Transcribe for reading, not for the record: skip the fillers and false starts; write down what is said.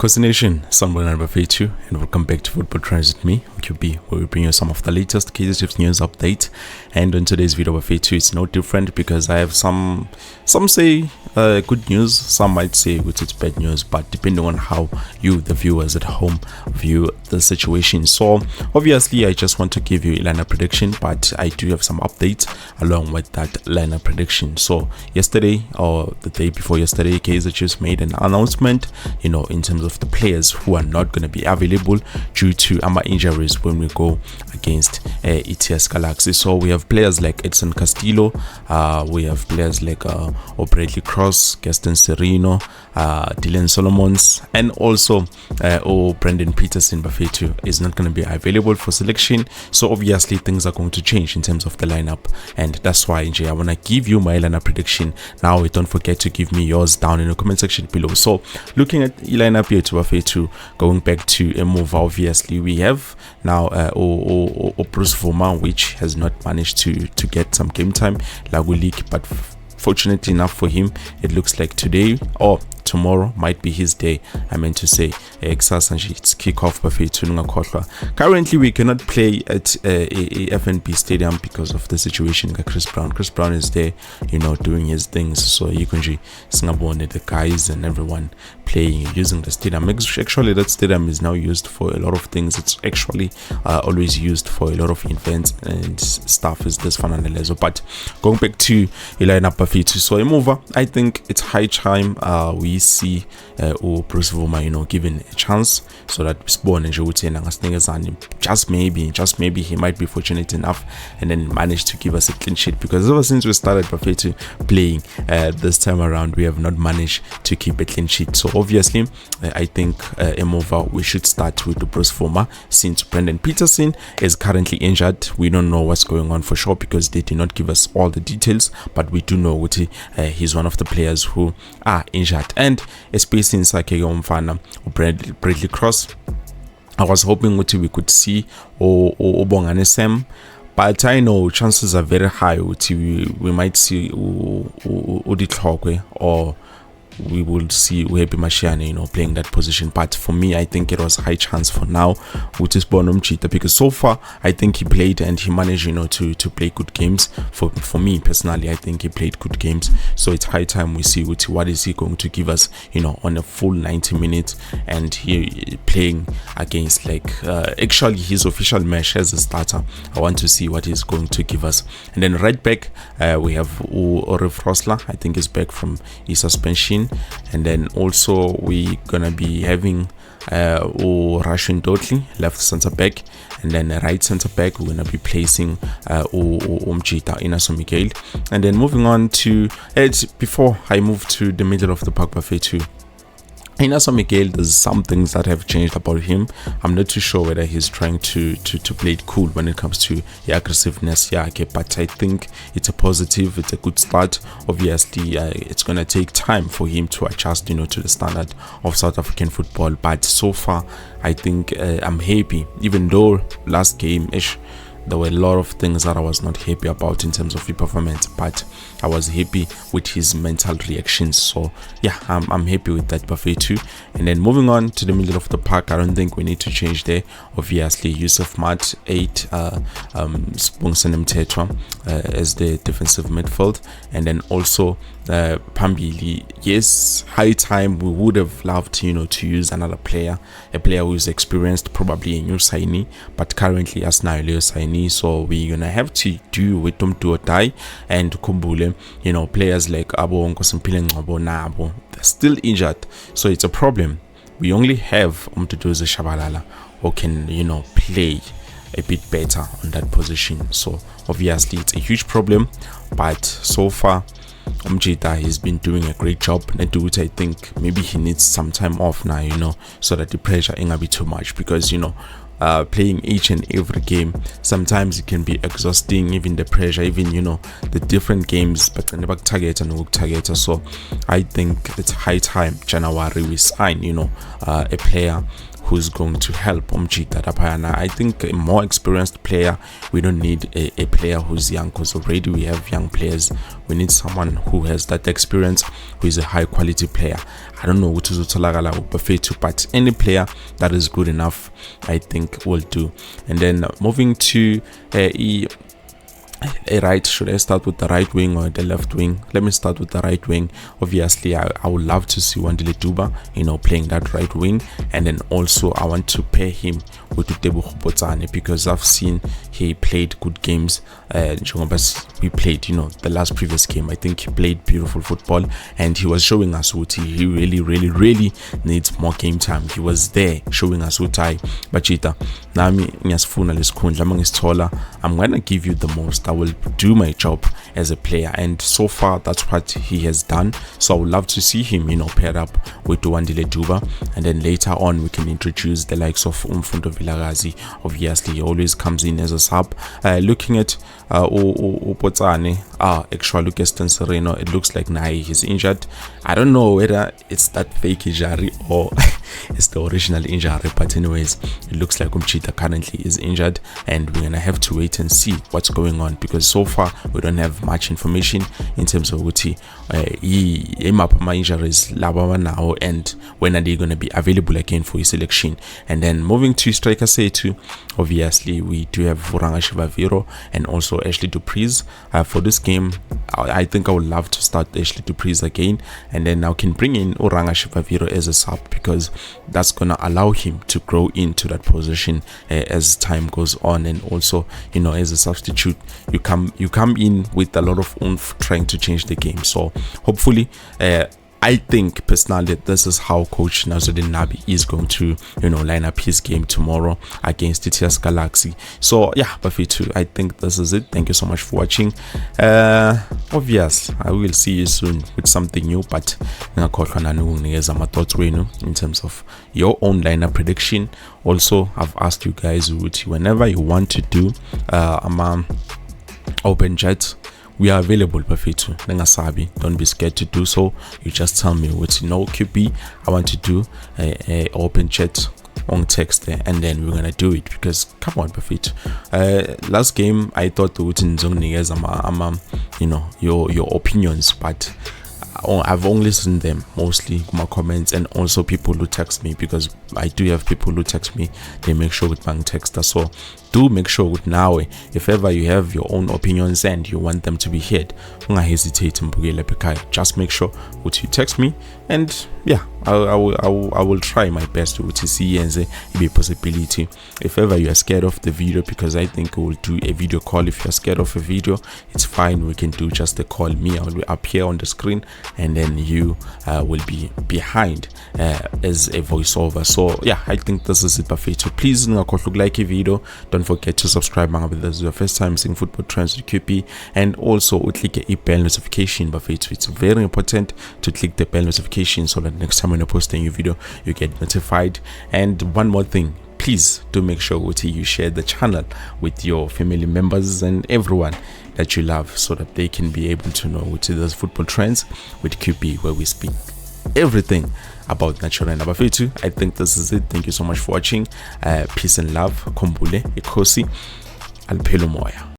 Costa Nation, someone number 52, and welcome back to Football Transit Me, QB, where we bring you some of the latest Kaizer Chiefs news update. And on today's video of 52, it's no different because I have some say good news, some might say which it's bad news, but depending on how you, the viewers at home, view the situation. So obviously, I just want to give you a lineup prediction, but I do have some updates along with that lineup prediction. So yesterday or the day before yesterday, Kaizer Chiefs made an announcement, in terms of the players who are not going to be available due to injuries when we go against ETS Galaxy. So we have players like Edson Castillo, we have players like Bradley Cross, Gaston Sereno, Dylan Solomons, and also Brendan Peterson Bafetu is not going to be available for selection. So obviously things are going to change in terms of the lineup, and that's why I want to give you my lineup prediction now. Don't forget to give me yours down in the comment section below. So looking at the lineup here to Bafetu, going back to a move, obviously we have now Bruce Vuma, which has not managed to get some game time Lagu League, but fortunately enough for him, it looks like today or tomorrow might be his day. I meant to say it's kickoff Bafetu. Currently we cannot play at FNB Stadium because of the situation. Chris Brown is there, doing his things, so you can see the guys and everyone playing using the stadium. Actually that stadium is now used for a lot of things. It's actually always used for a lot of events and stuff. Is this fun and but going back to lineup Bafetu, so a mover, I think it's high time we see Bruce Vuma given a chance, so that just maybe he might be fortunate enough and then manage to give us a clean sheet, because ever since we started Bafetu playing this time around, we have not managed to keep a clean sheet. So obviously I think a mover, we should start with the Bruce Vuma, since Brendan Peterson is currently injured. We don't know what's going on for sure because they did not give us all the details, but we do know he's one of the players who are injured. And especially in Bradley Cross, I was hoping we could see Bongane Sam, but I know chances are very high we might see Oditlokwe, or we will see Uhepi Mashiane, playing that position. But for me, I think it was high chance for now, which is Bonum Cheetah, because so far I think he played and he managed, to play good games. For me personally, I think he played good games. So it's high time we see what is he going to give us, on a full 90 minutes, and he playing against actually his official match as a starter. I want to see what he's going to give us. And then right back, we have Orif Rosler. I think he's back from his suspension. And then also we gonna be having Rashun Dotli, left center back, and then right center back we're gonna be placing Umjita Inaso Miguel. And then moving on to before I move to the middle of the park Bafetu, Inaso Miguel, there's some things that have changed about him. I'm not too sure whether he's trying to play it cool when it comes to the aggressiveness, but I think it's a positive, it's a good start. Obviously, it's going to take time for him to adjust, to the standard of South African football. But so far, I think I'm happy, even though last game-ish, there were a lot of things that I was not happy about in terms of his performance, but I was happy with his mental reactions. So yeah, I'm happy with that Bafetu. And then moving on to the middle of the park, I don't think we need to change there. Obviously, Yusuf Mat 8, Spungsenem Tetra as the defensive midfield, and then also Pambili. Yes, high time we would have loved to use another player, a player who is experienced, probably a new signee, but currently as now a signee. So we're gonna have to do with them to die and Kumbule, players like Abo Nkosimpile Ngcobo Nabo, they're still injured, so it's a problem. We only have Umtutuze Shabalala who can play a bit better on that position. So obviously it's a huge problem, but so far Umjita has been doing a great job. I think maybe he needs some time off now, so that the pressure ain't gonna be too much, because playing each and every game, sometimes it can be exhausting, even the pressure, even the different games, but never target and work target. So I think it's high time January we sign a player who's going to help Umjita Rapayana. I think a more experienced player. We don't need a player who's young, because already we have young players. We need someone who has that experience, who is a high quality player. I don't know what is Bafetu, but any player that is good enough, I think, will do. And then moving to right, should I start with the right wing or the left wing? Let me start with the right wing. Obviously, I would love to see Wandile Duba, playing that right wing, and then also I want to pair him with Tebu Khopotane, because I've seen he played good games. We played, the last previous game. I think he played beautiful football, and he was showing us what he really needs more game time. He was there showing us what Bachita Nami Nyasfuna Leskundla Mangistola. I'm gonna give you the most. I will do my job as a player, and so far that's what he has done. So I would love to see him, paired up with Wandile Duba, and then later on we can introduce the likes of Umfundo Vilagazi. Obviously, he always comes in as a sub. Looking at Potsane, actual Lucas Sereno, it looks like Nai is injured. I don't know whether it's that fake injury or it's the original injury, but anyways, it looks like Umchita currently is injured, and we're gonna have to wait and see what's going on, because so far we don't have much information in terms of what injuries now and when are they going to be available again for his selection. And then moving to striker Setu, obviously we do have Vuranga Shivaviro and also Ashley Dupreez. For this game, I think I would love to start Ashley Dupreez again, and then I can bring in Uranga Shivaviro as a sub, because that's gonna allow him to grow into that position as time goes on. And also, as a substitute, you come in with a lot of oomph trying to change the game. So hopefully, I think personally this is how Coach Nazuddin Nabi is going to line up his game tomorrow against TTS Galaxy. So yeah, Bafetu, I think this is it. Thank you so much for watching. Obvious, I will see you soon with something new, but my thoughts in terms of your own lineup prediction. Also, I've asked you guys whenever you want to do open chat, we are available, Bafetu. Don't be scared to do so. You just tell me what QB, I want to do a open chat on text there, and then we're gonna do it, because come on, Bafetu. Last game I thought your opinions, but I've only listened them mostly my comments, and also people who text me, because I do have people who text me. They make sure with bank texter. So do make sure with now, if ever you have your own opinions and you want them to be heard, hesitate, just make sure what you text me, and yeah, I will try my best to see and say be a possibility. If ever you are scared of the video, because I think we will do a video call. If you're scared of a video, it's fine, we can do just a call. Me, I will be up here on the screen, and then you will be behind as a voiceover. So yeah, I think this is it, Bafetu. Please like a video, don't forget to subscribe if this is your first time seeing football trends with QP, and also click a bell notification, Bafetu. It's very important to click the bell notification so that next time when I post a new video you get notified. And one more thing, please do make sure you share the channel with your family members and everyone that you love, so that they can be able to know those football trends with QP, where we speak everything about natural and Bafetu. I think this is it. Thank you so much for watching. Peace and love. Kombule ikosi alphelo moya.